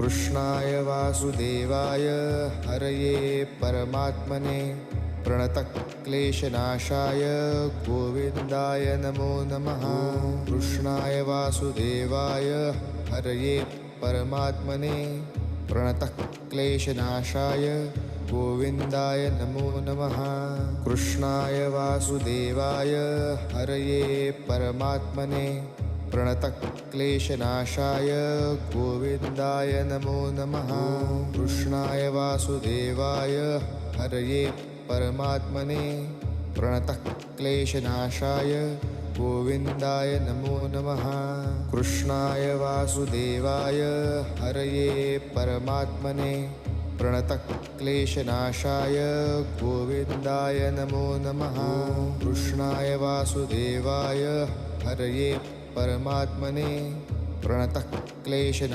कृष्णाय वासुदेवाय हरये परमात्मने प्रणतक्लेशनाशाय गोविन्दाय नमो नमः। कृष्णाय वासुदेवाय हरये परमात्मने प्रणतक्लेशनाशाय गोविन्दाय नमो नमः। कृष्णाय वासुदेवाय हरये परमात्मने प्रणतक्लेशनाशाय गोविन्दाय नमो नमः। कृष्णाय वासुदेवाय हरये परमात्मने प्रणतक्लेशनाशाय गोविन्दाय नमो नमः। कृष्णाय वासुदेवाय हरये परमात्मने प्रणतक्लेशनाशाय गोविन्दाय नमो नमः। कृष्णाय वासुदेवाय हरये परमात्मने प्रणतक्लेशनाशाय